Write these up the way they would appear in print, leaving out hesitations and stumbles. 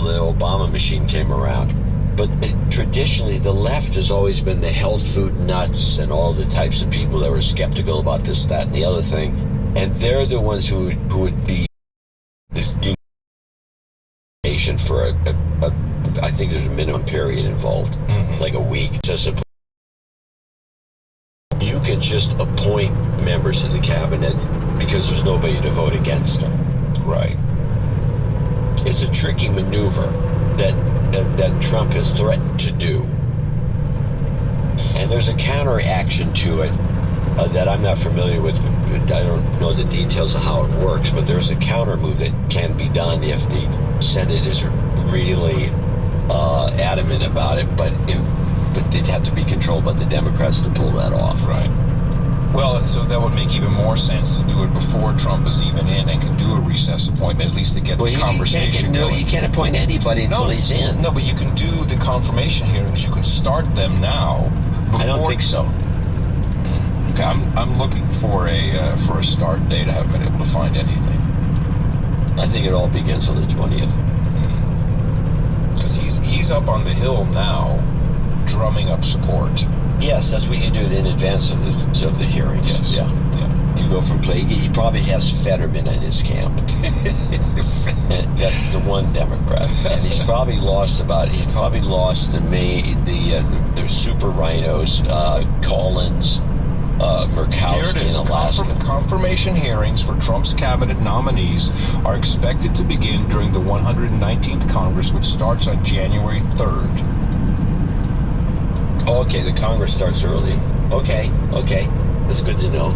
the Obama machine came around. But traditionally, the left has always been the health food nuts and all the types of people that were skeptical about this, that, and the other thing. And they're the ones who would be for I think there's a minimum period involved, like a week. You can just appoint members of the cabinet because there's nobody to vote against them. Right. It's a tricky maneuver that Trump has threatened to do. And there's a counteraction to it that I'm not familiar with. I don't know the details of how it works, but there's a counter move that can be done if the Senate is really adamant about it, but they'd have to be controlled by the Democrats to pull that off. Right. Well, so that would make even more sense to do it before Trump is even in and can do a recess appointment, at least to get the conversation going. No, you can't appoint anybody until he's in. No, but you can do the confirmation hearings. You can start them now. I don't think so. Okay, I'm looking for a start date. I haven't been able to find anything. I think it all begins on the 20th. Because he's up on the Hill now, drumming up support. Yes, that's what you do in advance of the hearings. Yes. Yeah. You go from he probably has Fetterman in his camp. That's the one Democrat, and he's probably lost the super rhinos, Collins, Murkowski in Alaska. Confirmation hearings for Trump's cabinet nominees are expected to begin during the 119th Congress, which starts on January 3rd. Okay, the Congress starts early. Okay, that's good to know.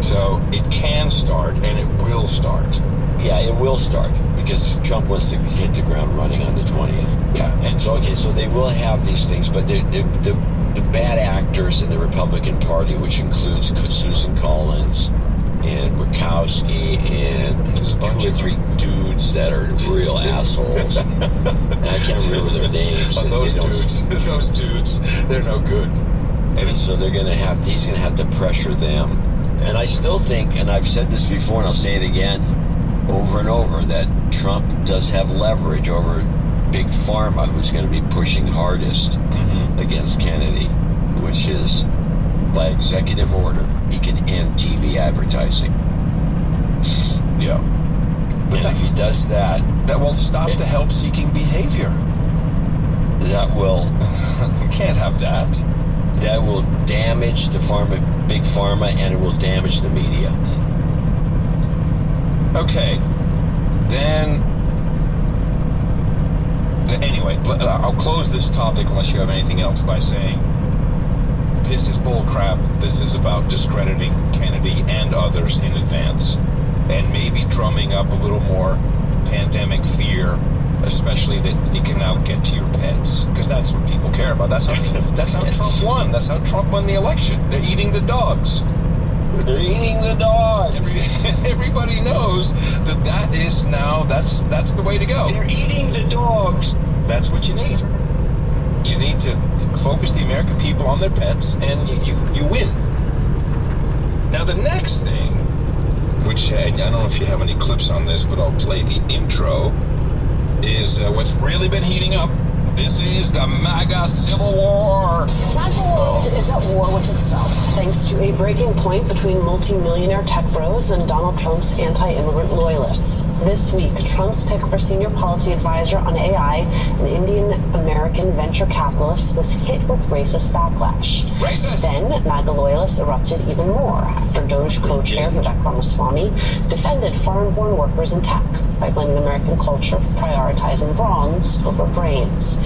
So it can start, and it will start. Yeah, it will start, because Trump wants to hit the ground running on the 20th. Yeah, and so they will have these things, but the bad actors in the Republican Party, which includes Susan Collins and Murkowski and two or three dudes that are real assholes. And I can't remember their names. Those dudes, they're no good. And so he's gonna have to pressure them. And I still think, and I've said this before and I'll say it again over and over, that Trump does have leverage over Big Pharma, who's going to be pushing hardest against Kennedy, which is by executive order, he can end TV advertising. Yeah. But if he does that will stop the help-seeking behavior. That will... We can't have that. That will damage the Big Pharma, and it will damage the media. Okay. Then... Anyway, I'll close this topic unless you have anything else by saying this is bullcrap. This is about discrediting Kennedy and others in advance, and maybe drumming up a little more pandemic fear, especially that it can now get to your pets, because that's what people care about. That's how Trump won. That's how Trump won the election. They're eating the dogs. They're eating the dogs. Everybody knows that is now, that's the way to go. They're eating the dogs. That's what you need. You need to focus the American people on their pets, and you win. Now the next thing, which I don't know if you have any clips on this, but I'll play the intro, is what's really been heating up. This is the MAGA Civil War. The natural world is at war with itself, thanks to a breaking point between multi-millionaire tech bros and Donald Trump's anti-immigrant loyalists. This week, Trump's pick for senior policy advisor on AI, an Indian-American venture capitalist, was hit with racist backlash. Racist! Then, MAGA loyalists erupted even more after Doge co-chair Vivek Ramaswamy defended foreign-born workers in tech by blaming American culture for prioritizing bronze over brains.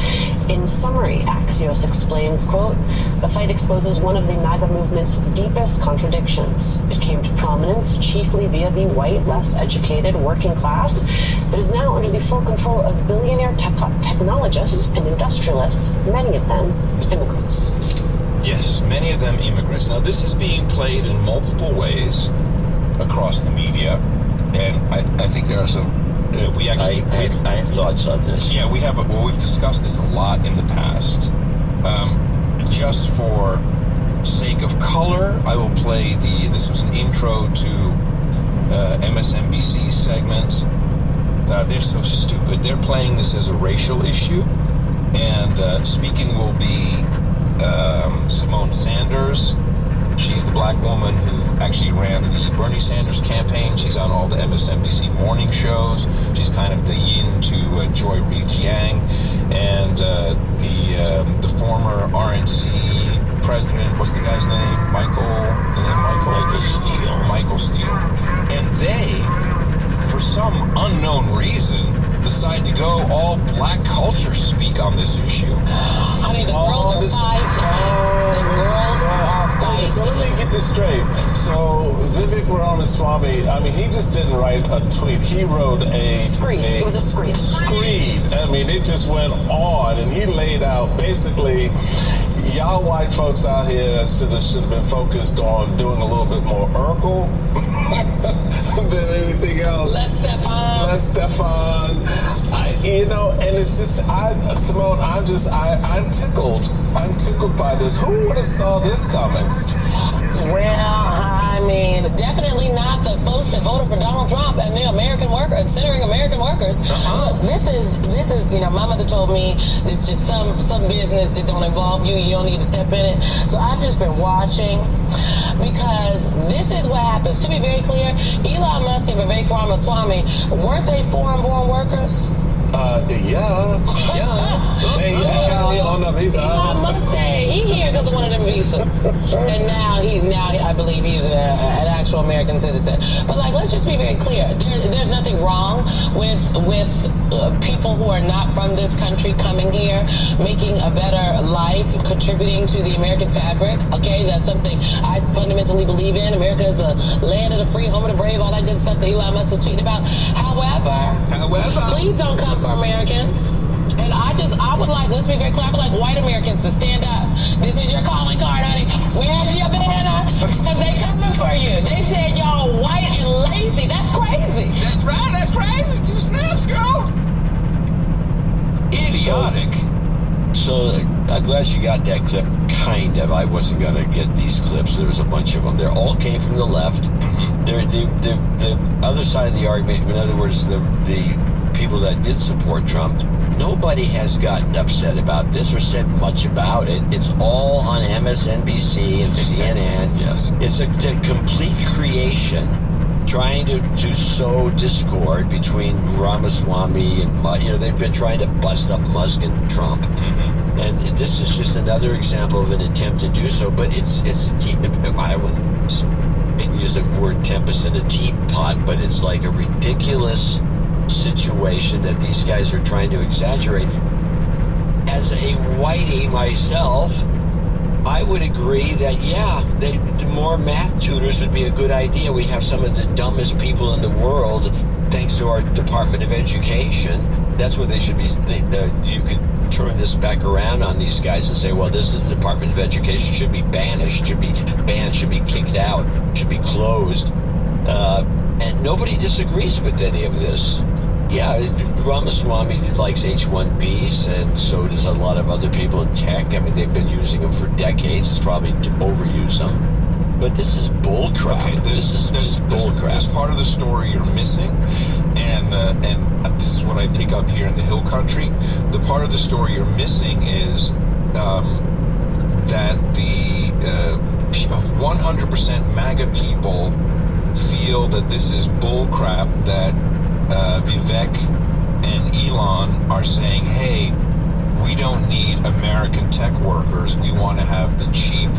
In summary, Axios explains, quote, the fight exposes one of the MAGA movement's deepest contradictions. It came to prominence chiefly via the white, less educated, working class, but is now under the full control of billionaire technologists and industrialists, many of them immigrants. Yes, many of them immigrants. Now, this is being played in multiple ways across the media, and I think there are some... I have thoughts on this. Yeah, we've discussed this a lot in the past. Just for sake of color, I will play this was an intro to MSNBC segment They're so stupid. They're playing this as a racial issue. And speaking will be Simone Sanders. She's the black woman who actually ran the Bernie Sanders campaign. She's on all the MSNBC morning shows. She's kind of the yin to Joy Reid-Yang. And the former RNC president, what's the guy's name? Michael Steele. Michael Steele. And they, for some unknown reason, decide to go all black culture speak on this issue. Honey, the girls are fighting. The girls are fighting. So let me get this straight. So Vivek Ramaswamy, I mean, he just didn't write a tweet. He wrote a Screed. It was a screed. Screed. I mean, it just went on, and he laid out basically, y'all white folks out here should have been focused on doing a little bit more Urkel than anything else. Less Stefan. And it's just, Simone, I'm tickled. I'm tickled by this. Who would have saw this coming? Well, I mean, definitely not the folks that voted for Donald Trump and the American worker, considering American workers. Look, this is, my mother told me this is just some business that don't involve you. You don't need to step in it. So I've just been watching because this is what happens. To be very clear, Elon Musk and Vivek Ramaswamy, weren't they foreign-born workers? Yeah. Hey, Elon Musk said he here because of one of them visas, and now I believe he's an actual American citizen. But let's just be very clear. There's nothing wrong with people who are not from this country coming here, making a better life, contributing to the American fabric. Okay, that's something I fundamentally believe in. America is a land of the free, home of the brave, all that good stuff that Elon Musk is tweeting about. However, please don't come for Americans. And I would like, let's be very clear, I would like white Americans to stand up. This is your calling card, honey. Where's your banner? Because they coming for you. They said y'all white and lazy. That's crazy. That's right. That's crazy. 2 snaps, girl. Idiotic. So I'm glad you got that clip, kind of. I wasn't going to get these clips. There was a bunch of them. They all came from the left. Mm-hmm. The other side of the argument, in other words, the people that did support Trump, nobody has gotten upset about this or said much about it. It's all on MSNBC and CNN. Yes. It's a complete creation trying to sow discord between Ramaswamy and, they've been trying to bust up Musk and Trump. Mm-hmm. And this is just another example of an attempt to do so, but it's I wouldn't use the word tempest in a teapot, but it's like a ridiculous situation that these guys are trying to exaggerate. As a whitey myself, I would agree that, more math tutors would be a good idea. We have some of the dumbest people in the world, thanks to our Department of Education. That's what they should be. You could turn this back around on these guys and say, well, this is the Department of Education, should be banished, should be banned, should be kicked out, should be closed. And nobody disagrees with any of this. Yeah, Ramaswamy likes H-1Bs, and so does a lot of other people in tech. I mean, they've been using them for decades. It's probably to overuse them. But this is bullcrap. Okay, there's part of the story you're missing, and this is what I pick up here in the Hill Country. The part of the story you're missing is that the 100% MAGA people feel that this is bullcrap, that Vivek and Elon are saying, hey, we don't need American tech workers. We want to have the cheap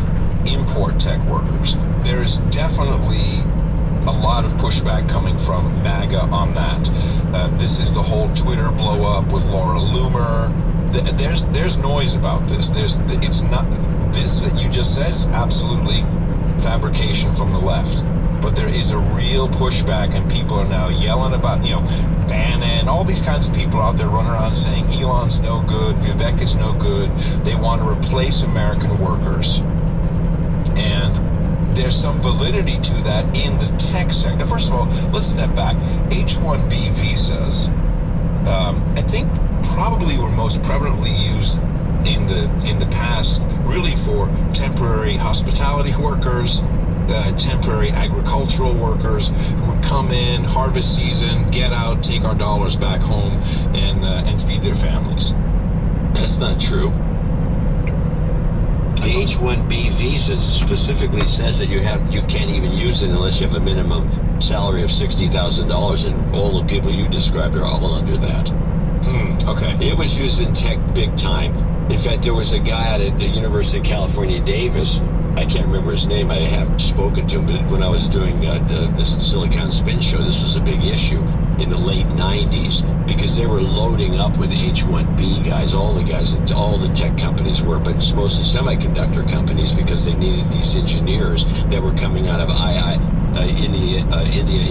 import tech workers. There is definitely a lot of pushback coming from MAGA on that. This is the whole Twitter blow up with Laura Loomer. There's noise about this. It's not this that you just said is absolutely fabrication from the left. But there is a real pushback, and people are now yelling about, Bannon, all these kinds of people out there running around saying Elon's no good, Vivek is no good. They want to replace American workers. And there's some validity to that in the tech sector. First of all, let's step back. H-1B visas, I think probably were most prevalently used in the past, really for temporary hospitality workers, temporary agricultural workers who would come in, harvest season, get out, take our dollars back home, and feed their families. That's not true. The H-1B visa specifically says that you can't even use it unless you have a minimum salary of $60,000, and all the people you described are all under that. Okay. It was used in tech big time. In fact, there was a guy out at the University of California, Davis. I can't remember his name. I have spoken to him, but when I was doing this Silicon Spin show, this was a big issue in the late 90s because they were loading up with H-1B guys, all the tech companies were, but it's mostly semiconductor companies because they needed these engineers that were coming out of India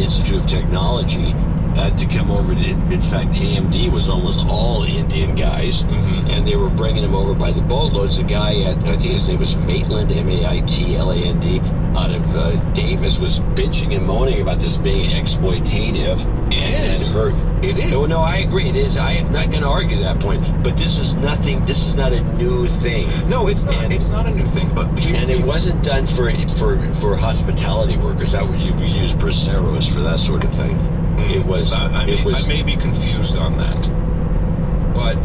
Institute of Technology to come over to, in fact, AMD was almost all Indian guys, and they were bringing them over by the boatloads. A guy at, I think his name was Maitland, Maitland, out of Davis, was bitching and moaning about this being exploitative. It is. No, I agree. It is. I am not going to argue that point. But this is nothing. This is not a new thing. No, it's not. It's not a new thing. But it wasn't done for hospitality workers. That was, we use Braceros for that sort of thing. It was. I may be confused on that, but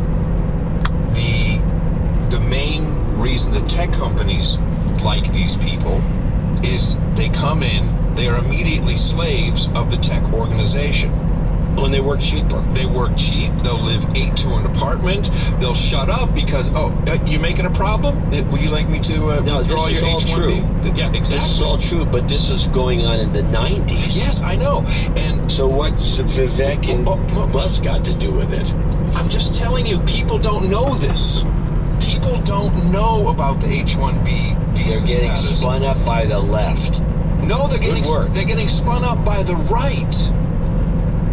the main reason that tech companies like these people is they come in, they are immediately slaves of the tech organization. When they work cheaper. They work cheap. They'll live 8 to an apartment. They'll shut up because, you making a problem? Would you like me to withdraw your all H-1B? true. Yeah, exactly. This is all true, but this is going on in the 90s. Yes, I know. And so what's Vivek and Musk got to do with it? I'm just telling you, people don't know this. People don't know about the H-1B visa They're getting status. spun up by the left. No, they're getting spun up by the right.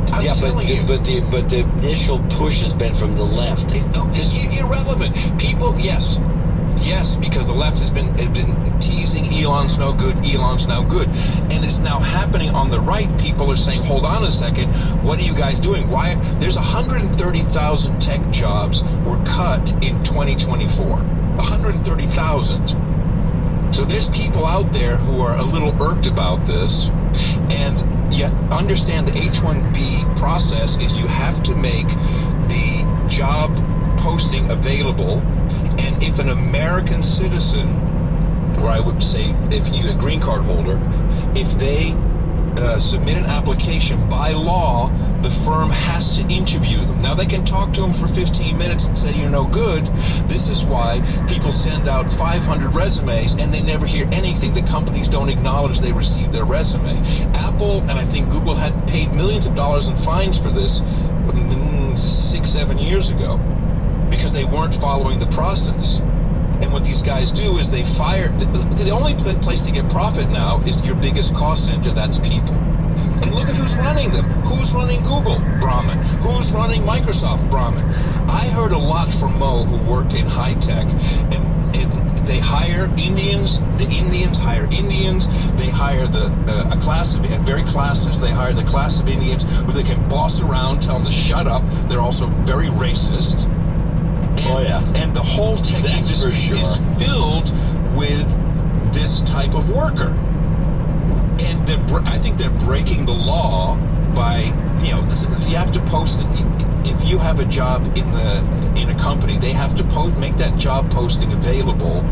I'm telling you. But the initial push has been from the left. It's irrelevant. People, yes, because the left has been teasing Elon's no good, Elon's now good, and it's now happening on the right. People are saying, hold on a second, what are you guys doing? Why? There's 130,000 tech jobs were cut in 2024. 130,000. So there's people out there who are a little irked about this, and yet understand the H-1B process is you have to make the job posting available, and if an American citizen, or I would say if you're a green card holder, if they submit an application, by law, the firm has to interview them. Now, they can talk to them for 15 minutes and say you're no good. This is why people send out 500 resumes and they never hear anything. The companies don't acknowledge they received their resume. Apple and I think Google had paid millions of dollars in fines for this 6-7 years ago because they weren't following the process. And what these guys do is they fire. The only place to get profit now is your biggest cost center. That's people. And look at who's running them. Who's running Google? Brahmin. Who's running Microsoft? Brahmin. I heard a lot from Mo, who worked in high tech, and they hire Indians. The Indians hire Indians. They hire a class of very classist. They hire the class of Indians who they can boss around, tell them to shut up. They're also very racist. And the whole tech industry is filled with this type of worker. And I think they're breaking the law by, you have to post it. If you have a job in a company, they have to make that job posting available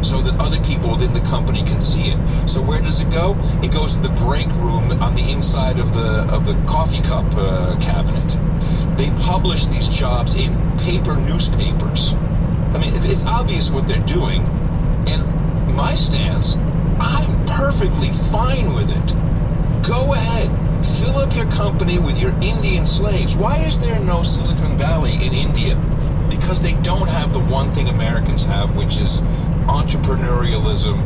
so that other people within the company can see it. So where does it go? It goes to the break room on the inside of the coffee cup cabinet. They publish these jobs in paper newspapers. I mean, it's obvious what they're doing. And my stance, I'm perfectly fine with it. Go ahead. Fill up your company with your Indian slaves. Why is there no Silicon Valley in India? Because they don't have the one thing Americans have, which is entrepreneurialism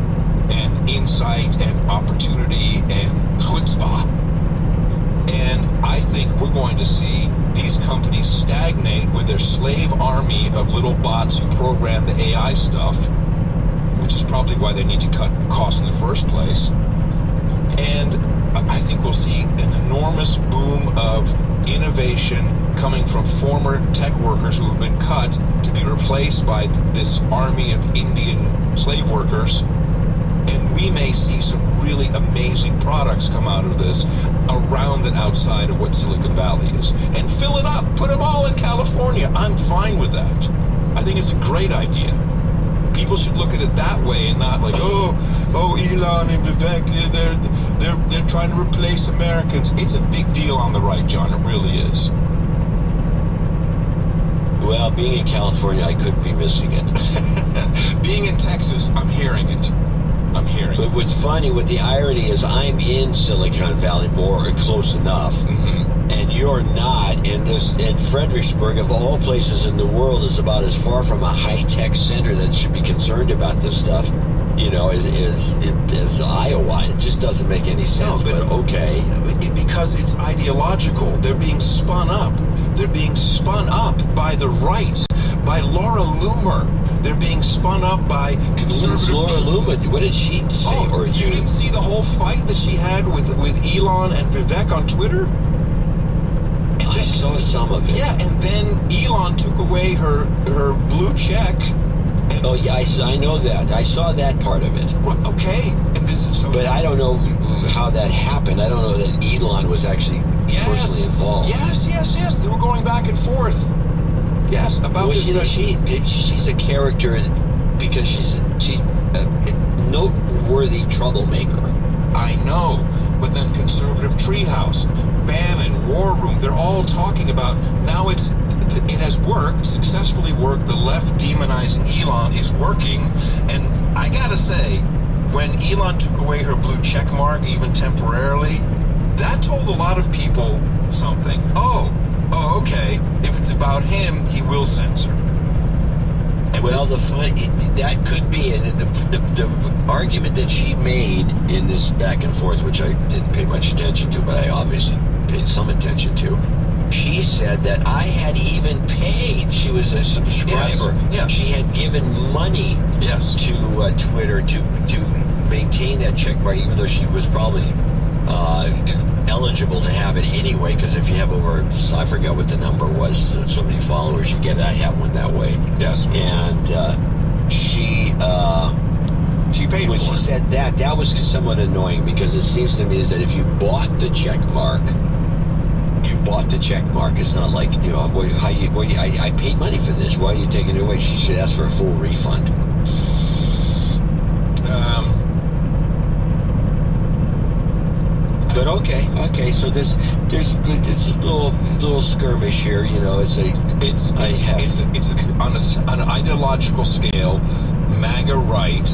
and insight and opportunity and chutzpah. And I think we're going to see these companies stagnate with their slave army of little bots who program the AI stuff, which is probably why they need to cut costs in the first place. And I think we'll see an enormous boom of innovation coming from former tech workers who have been cut to be replaced by this army of Indian slave workers. And we may see some really amazing products come out of this around and outside of what Silicon Valley is. And fill it up. Put them all in California. I'm fine with that. I think it's a great idea. People should look at it that way and not like, oh, Elon and Vivek, they're trying to replace Americans. It's a big deal on the right, John. It really is. Well, being in California, I could be missing it. Being in Texas, I'm hearing it. But what's funny, what the irony is, I'm in Silicon Valley more close enough, and you're not. And Fredericksburg, of all places in the world, is about as far from a high-tech center that should be concerned about this stuff, you know, as Iowa. It just doesn't make any sense. No, but okay, because it's ideological. They're being spun up. They're being spun up by the right, by Laura Loomer. They're being spun up by conservative. Laura Loomer, what did she say? Oh, you didn't see the whole fight that she had with Elon and Vivek on Twitter? I saw some of it. Yeah, and then Elon took away her blue check. And, oh yeah, I know that. I saw that part of it. Well, okay, and this is so. But I don't know how that happened. I don't know that Elon was actually personally involved. Yes. They were going back and forth. Yes, about this. You know, she's a character because she's a noteworthy troublemaker. I know, but then Conservative Treehouse, Bannon, War Room, they're all talking about now it has worked, successfully worked. The left demonizing Elon is working, and I gotta say, when Elon took away her blue check mark, even temporarily, that told a lot of people something. Oh, okay. If it's about him, he will censor. And well, that could be the argument that she made in this back and forth, which I didn't pay much attention to, but I obviously paid some attention to. She said that I had even paid. She was a subscriber. Yes. She had given money to Twitter to maintain that check mark, even though she was probably eligible to have it anyway, because if you have over, I forgot what the number was, so many followers you get. I have one that way. Yes. And she paid when for she it. said that was somewhat annoying, because it seems to me is that if you bought the check mark, you bought the check mark. It's not like, you know, I paid money for this. Why are you taking it away? She should ask for a full refund. But okay. So there's this little skirmish here. You know, on an ideological scale, MAGA right,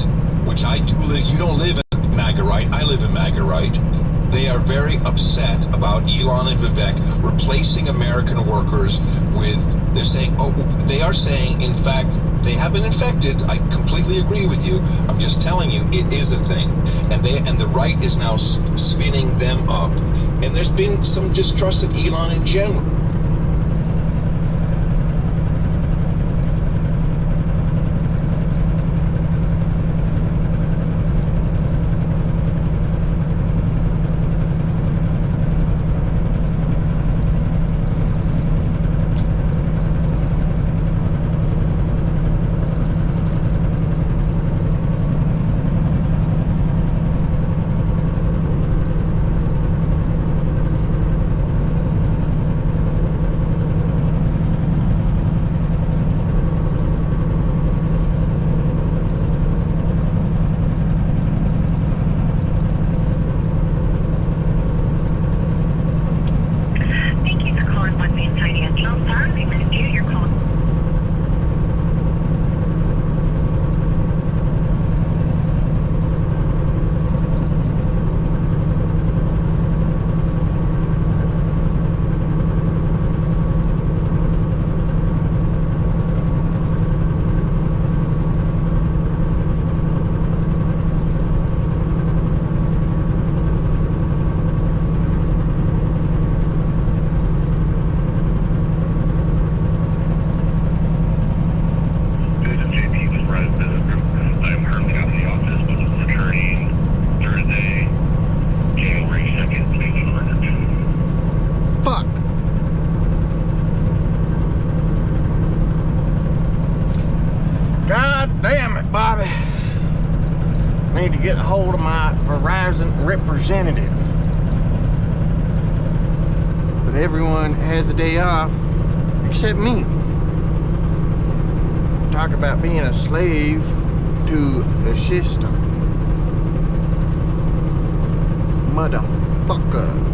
which I do live. You don't live in MAGA right. I live in MAGA right. They are very upset about Elon and Vivek replacing American workers with. They are saying, in fact, they have been infected. I completely agree with you. I'm just telling you, it is a thing, and the right is now spinning them up, and there's been some distrust of Elon in general. need to get a hold of my Verizon representative. But everyone has a day off except me. Talk about being a slave to the system. Motherfucker.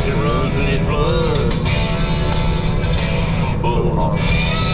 It runs in his blood. Bullhorn.